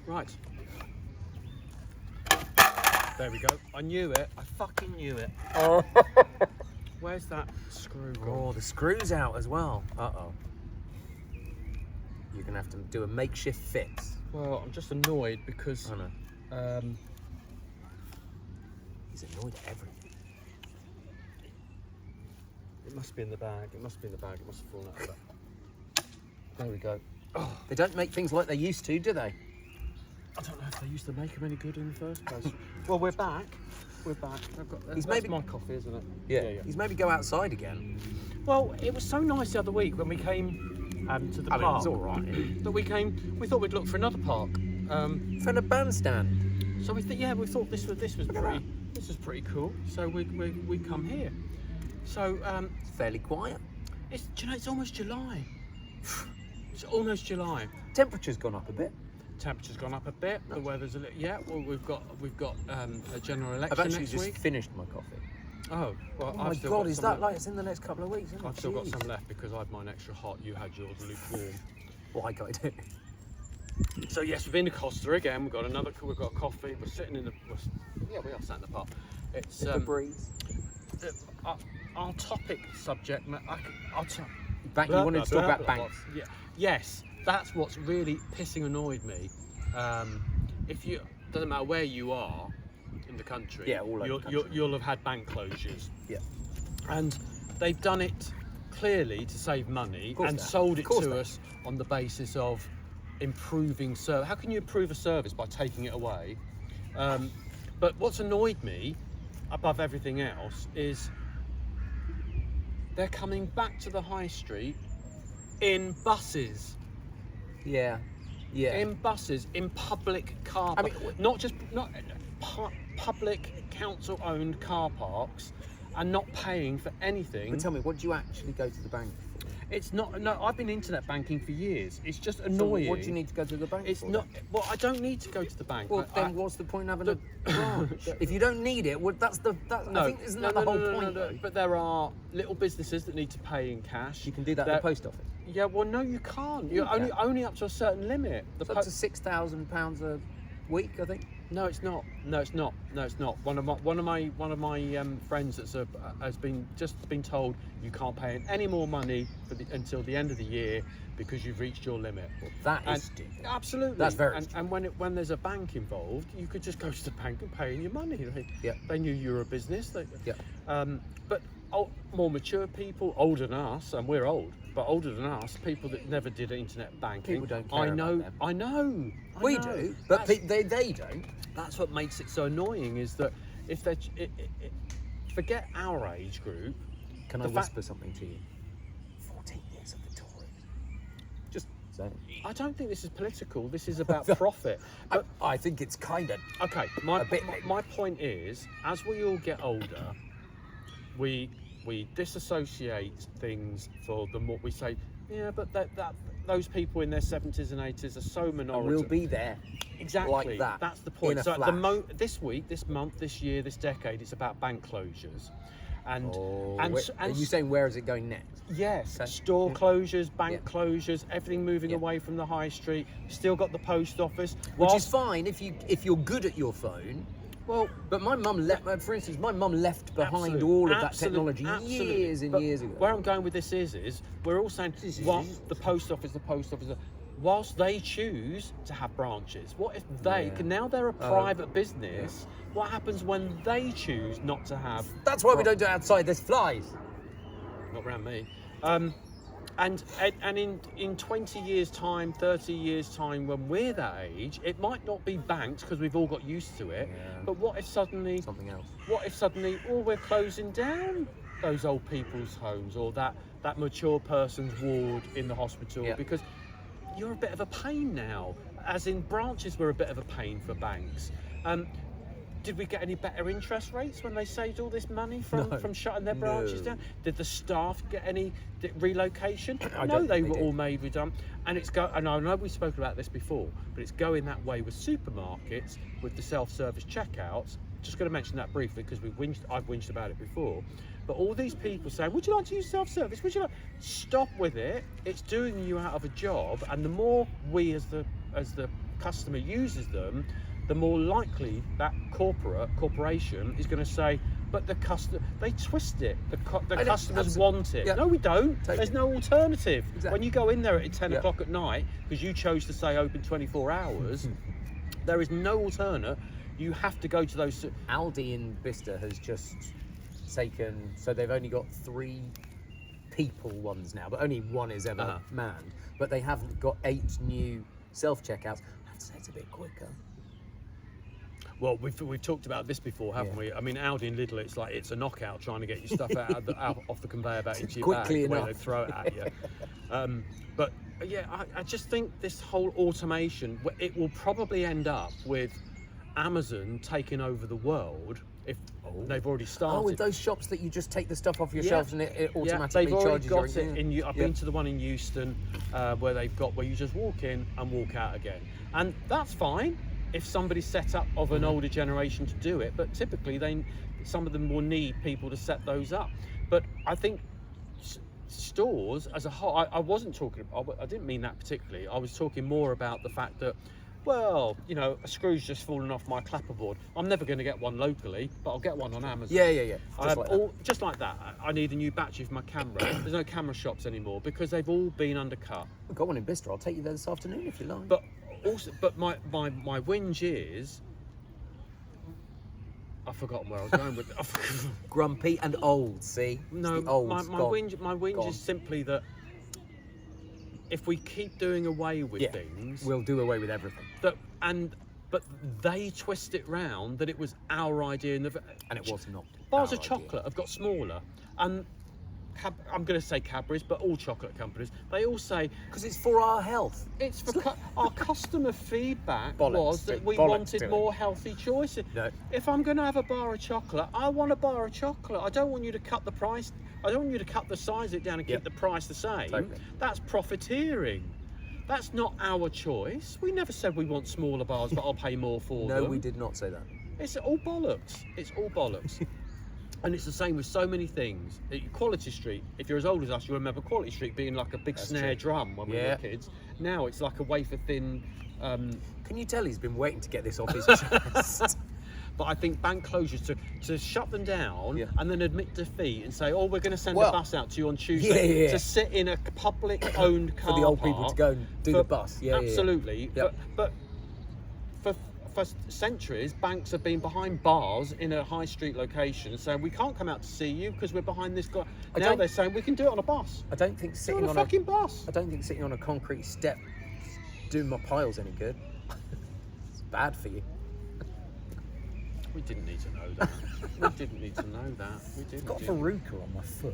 Right. There we go. I knew it. I fucking knew it. Oh, Where's that screw gone? the screw's out as well. Uh-oh. You're going to have to do a makeshift fix. Well, I'm just annoyed because... I know. He's annoyed at everything. It must be in the bag. It must be in the bag. It must have fallen out of it. There we go. Oh, they don't make things like they used to, do they? I don't know if they used to make them any good in the first place. Well, we're back. We're back. That's maybe- my coffee, isn't it? Yeah. He's maybe go outside again. Well, it was so nice the other week when we came to the I mean, park. it's all right. That we thought we'd look for another park. Found a bandstand. So we thought this was pretty cool. So we come here. So It's fairly quiet. it's almost July. It's almost July. Temperature's gone up a bit. Temperature's gone up a bit. The weather's a little. Yeah. Well, we've got a general election I've actually next just week. finised my coffee. Oh well. Oh my God, is that like it's in the next couple of weeks? Isn't it? I've still got Jeez. some left because I had mine extra hot. You had yours lukewarm. What I got to do. So yes, we've been to Costa again. We've got a coffee. We're sitting in we are sat in the park. It's The breeze. our topic subject. I'll tell. You wanted to talk about banks. Yeah. Yes, that's what's really annoyed me. Doesn't matter where you are in the country. Yeah, all over the country. You'll have had bank closures. Yeah. And they've done it clearly to save money and sold it to us on the basis of improving service. How can you improve a service by taking it away? But what's annoyed me above everything else is they're coming back to the high street in buses. Yeah. In buses, in public car parks. I mean, not public council-owned car parks, and not paying for anything. But tell me, what do you actually go to the bank for? It's not. No, I've been internet banking for years. It's just annoying. So what do you need to go to the bank It's for? not. Well, I don't need to go to the bank. Well, then what's the point of having a branch? If you don't need it, well, I think isn't that the whole point? No. But there are little businesses that need to pay in cash. You can do that at the post office. Yeah, well, no, you can't. You're can. only up to a certain limit. It's up to £6,000 a week, I think. No, it's not. No, it's not. One of my friends has been told you can't pay any more money until the end of the year because you've reached your limit. Well, that is stupid. Absolutely. That's very and when there's a bank involved, you could just go to the bank and pay in your money. They knew you were a business. But more mature people, older than us, and we're old, but older than us, people that never did internet banking. People don't care about them. I know. We do, but they don't. That's what makes it so annoying is that if they forget our age group. Can I whisper something to you? 14 years of the Tories. Just saying. I don't think this is political. This is about profit. But I think it's kind of okay. My point is, as we all get older, we disassociate things for the more we say. Yeah, but that those people in their 70s and 80s are so minority. And we'll be there. Exactly. Like that. That's the point. In a So flash. this week, this month, this year, this decade, it's about bank closures. And are you saying where is it going next? Yes, Okay. store closures, bank closures, everything moving away from the high street. Still got the post office, which is fine if you're good at your phone. Well, but my mum left. For instance, my mum left behind all of that technology years and years ago. Where I'm going with this is we're all saying, the post office. Whilst they choose to have branches, what if now they're a private business? What happens when they choose not to have? That's why we don't do it outside. There's flies. Not around me. And in 20 years' time, 30 years' time, when we're that age, it might not be banked because we've all got used to it. Yeah. But what if suddenly something else? What if suddenly, we're closing down those old people's homes or that mature person's ward in the hospital because you're a bit of a pain now. As in branches were a bit of a pain for banks. Did we get any better interest rates when they saved all this money from shutting their branches down? Did the staff get any relocation? No, they were all made redundant. And and I know we've spoken about this before, but it's going that way with supermarkets, with the self-service checkouts. Just going to mention that briefly because I've whinged about it before. But all these people saying, would you like to use self-service? Would you like? Stop with it. It's doing you out of a job. And the more we as the customer uses them, the more likely that corporation is going to say, but the customer, they twist it. The customers want it. Yeah. No, we don't. Totally. There's no alternative. Exactly. When you go in there at 10 o'clock at night, because you chose to say open 24 hours, there is no alternate. You have to go to those. Aldi in Bicester has just taken, so they've only got 3 people ones now, but only one is ever manned. But they have got 8 new self-checkouts. I have to say it's a bit quicker. Well, we've talked about this before, haven't we? I mean, Aldi and Lidl, it's a knockout trying to get your stuff out off the conveyor belt into your Quickly bag, the way enough. they throw it at you. But yeah, I just think this whole automation, it will probably end up with Amazon taking over the world if they've already started. Oh, with those shops that you just take the stuff off your shelves and it automatically they've already charges got your it. I've been to the one in Euston where you just walk in and walk out again, and that's fine if somebody's set up of an older generation to do it. But typically, some of them will need people to set those up. But I think stores as a whole, I wasn't talking about, I didn't mean that particularly. I was talking more about the fact that, well, you know, a screw's just fallen off my clapperboard. I'm never going to get one locally, but I'll get one on Amazon. Yeah. Just like that. I need a new battery for my camera. There's no camera shops anymore because they've all been undercut. We've got one in Bicester. I'll take you there this afternoon if you like. But my whinge is, I've forgotten where I was going with it. Grumpy and old. See, No, my whinge is simply that if we keep doing away with things, we'll do away with everything. But they twist it round that it was our idea, and it was not. Bars of chocolate have got smaller, and I'm going to say Cadbury's, but all chocolate companies, they all say because it's for our health. It's for our customer feedback was that we wanted more healthy choices. No. If I'm going to have a bar of chocolate, I want a bar of chocolate. I don't want you to cut the price. I don't want you to cut the size it down and keep the price the same. Totally. That's profiteering. That's not our choice. We never said we want smaller bars, but I'll pay more for them. No, we did not say that. It's all bollocks. It's all bollocks. And it's the same with so many things. Quality Street, if you're as old as us, you remember Quality Street being like a big snare drum when we were kids. Now it's like a wafer thin. Can you tell he's been waiting to get this off his chest? But I think bank closures to shut them down and then admit defeat and say, we're going to send a bus out to you on Tuesday to sit in a public-owned car for the old park people to go and do the bus. Absolutely. Yeah. But for centuries, banks have been behind bars in a high street location saying, we can't come out to see you because we're behind this guy. Now they're saying, we can do it on a bus. I don't think sitting on a fucking bus. I don't think sitting on a concrete step doing my piles any good. It's bad for you. We didn't need to know that. We didn't need to know that. We didn't. I've got verruca on my foot.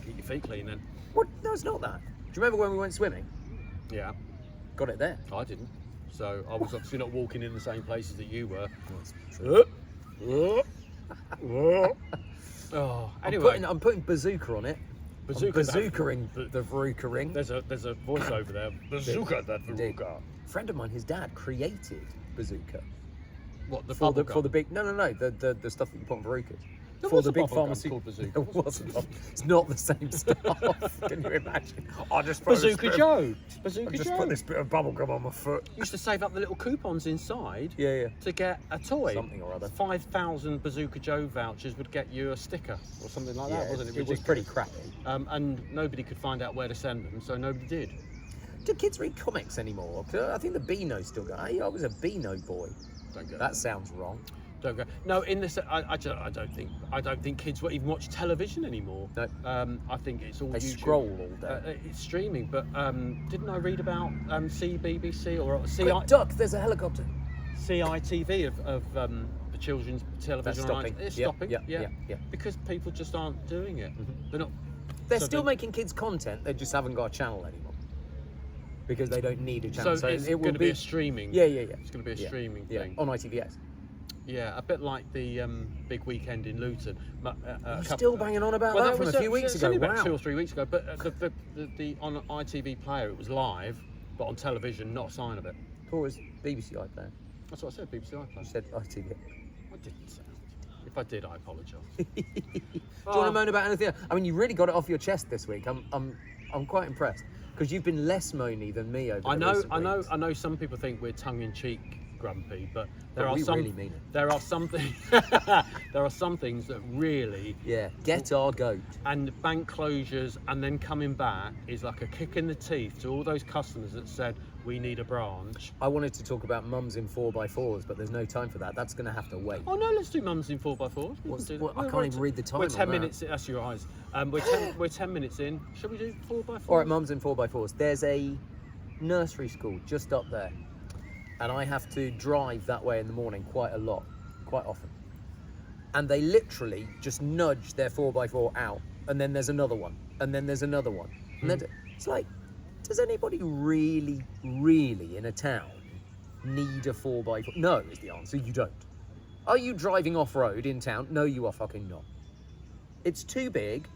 Keep your feet clean then. What? No, it's not that. Do you remember when we went swimming? Yeah. Got it there. I didn't. So I was obviously not walking in the same places that you were. Anyway, I'm putting bazooka on it. Bazooka-ing the verruca ring. There's a voice over there. Bazooka that verruca. A friend of mine, his dad created bazooka. What, the for the big? No, the stuff that you put on verrucas. For the big pharmacy called bazooka. It wasn't. It's not the same stuff. Can you imagine? I just Bazooka Joe. Put this bit of bubble gum on my foot. Used to save up the little coupons inside. Yeah. To get a toy. Something or other. 5,000 Bazooka Joe vouchers would get you a sticker or something like that, wasn't it? It was pretty crappy. And nobody could find out where to send them, so nobody did. Do kids read comics anymore? I think the Beano's still going. Hey, I was a Beano boy. Don't go. That sounds wrong. Don't go. No, in this, I don't think kids even watch television anymore. No. I think it's all They YouTube. scroll all day. It's streaming, but didn't I read about CBBC or Quick duck! There's a helicopter. CITV of the children's television? Stopping. It's Yeah, stopping. yeah. Because people just aren't doing it. Mm-hmm. They're not. They're still making kids content. They just haven't got a channel anymore because they don't need a channel. So it's going to be a streaming. Yeah. It's going to be a streaming thing. On ITVS. Yeah, a bit like the big weekend in Luton. Still banging on about that from a few weeks ago. Only about 2 or 3 weeks ago. But the on ITV player it was live, but on television not a sign of it. Or was BBC iPlayer? That's what I said. BBC iPlayer. You said ITV. I didn't say. If I did, I apologise. Do you want to moan about anything else? I mean, you really got it off your chest this week. I'm quite impressed. Because you've been less moany than me over I the know, recent I know, weeks. I know. Some people think we're tongue-in-cheek grumpy, but there No, are we some. really mean it. There are some things. There are some things that really. Yeah, get our goat. And bank closures and then coming back is like a kick in the teeth to all those customers that said we need a branch. I wanted to talk about mums in 4x4s, but there's no time for that. That's going to have to wait. Oh no, let's do mums in 4x4s. We can do that. I can't even read the time. We're on 10 that. minutes. That's your eyes. We're 10 minutes in. Shall we do 4x4? All right, mums in 4x4s. There's a nursery school just up there, and I have to drive that way in the morning quite often. And they literally just nudge their 4x4 out, and then there's another one, and then there's another one. And then it's like, does anybody really in a town need a 4x4? No, is the answer. You don't. Are you driving off-road in town? No, you are fucking not. It's too big,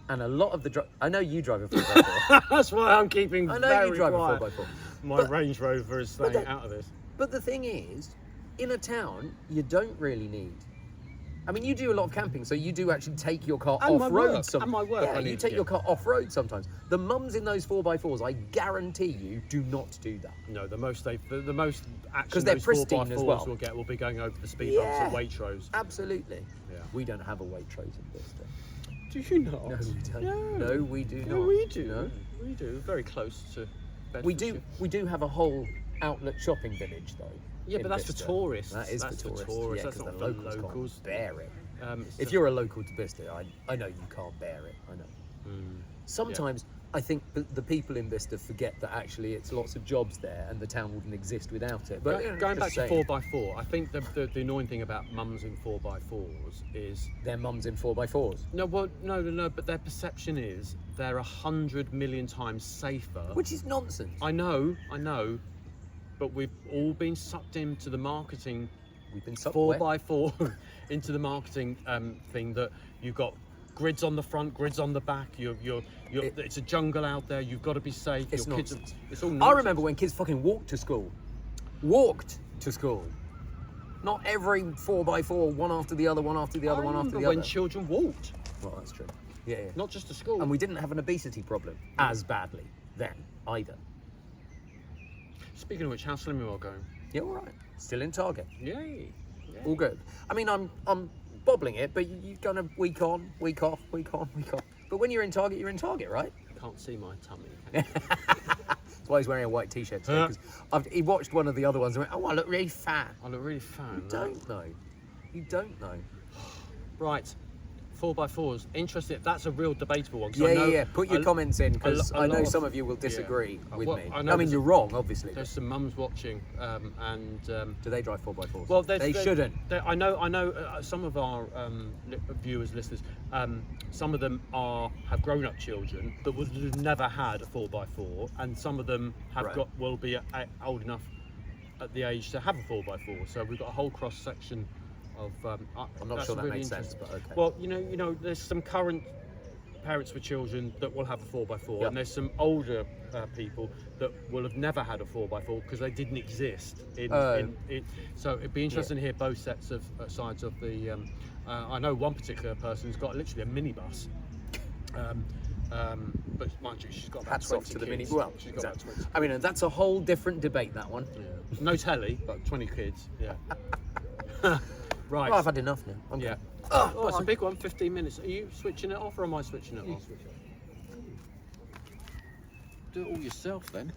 and a lot of the I know you drive a 4x4. That's why I'm keeping. I know very you drive quiet. a 4x4. My Range Rover is staying out of this. But the thing is, in a town, you don't really need. I mean, you do a lot of camping, so you do actually take your car And my off-road work, sometimes. and my work, Yeah, I you need- take yeah. your car off-road sometimes. The mums in those 4x4s, I guarantee you, do not do that. No, the most action 'Cause they're those pristine 4x4s as well. will get will be going over the speed bumps at Waitrose. Absolutely. Yeah. We don't have a Waitrose in Bicester. Do you not? No, we don't. No. No, we do No, not. we do. No. We do. Very close to We Bedfordshire. do have a whole outlet shopping village, though. Yeah, in but that's for Bicester. tourists. That is That's for for tourists. tourists. Yeah, That's 'cause not the for locals locals. can't bear it. It's If the- you're a local to Bicester, I know you can't bear it. I know. Mm. Sometimes I think the people in Bicester forget that actually it's lots of jobs there and the town wouldn't exist without it. But Going back just to saying, 4x4, I think the annoying thing about mums in 4x4s is their mums in 4x4s, no, but their perception is they're 100 million times safer. which is nonsense. I know, but we've all been sucked into the marketing We've been sucked 4x4 into the marketing thing that you've got grids on the front, grids on the back. It's a jungle out there. You've got to be safe. It's Your kids nonsense. it's all I nonsense. remember when kids fucking walked to school. Walked to school. Not every 4x4, one after the other, one after the other, one after the when other. children walked, Well, that's true. Yeah. not just to school. And we didn't have an obesity problem as badly then either. Speaking of which, how slim you are going? Yeah, all right. Still in target. Yay! All good. I mean, I'm bobbling it, but you kind of week on, week off, week on, week off. But when you're in target, right? Can't see my tummy. Can you? That's why he's wearing a white t-shirt today. Because he watched one of the other ones and went, "Oh, I look really fat." I look really fat. You don't know. You don't know. Right. 4x4s. Interesting. That's a real debatable one. 'cause Yeah. Put your comments in because I know some of you will yeah. disagree with Well, me. I I, know mean, there's- you're wrong, obviously. There's some mums watching, and Do they drive 4x4s? well, they shouldn't. I know. Some of our viewers, listeners, some of them have grown-up children that would have never had a 4x4, and some of them will be old enough at the age to have a 4x4. So we've got a whole cross section of. I'm not sure that really makes sense, interesting. but okay. Well, you know, there's some current parents with children that will have a 4x4, Yep. and there's some older people that will have never had a 4x4 because they didn't exist. So it'd be interesting to hear both sets of sides of the. I know one particular person who's got literally a minibus. But mind you, she's got about Hats 20 off to the kids. mini. Well, she's got about exactly. 20. I mean, that's a whole different debate. That one. Yeah. No telly, but 20 kids. Yeah. Right. Oh, I've had enough now. I'm Yeah. good. Oh, it's a big one. 15 minutes. Are you switching it off, or am I switching it off? Do it all yourself then.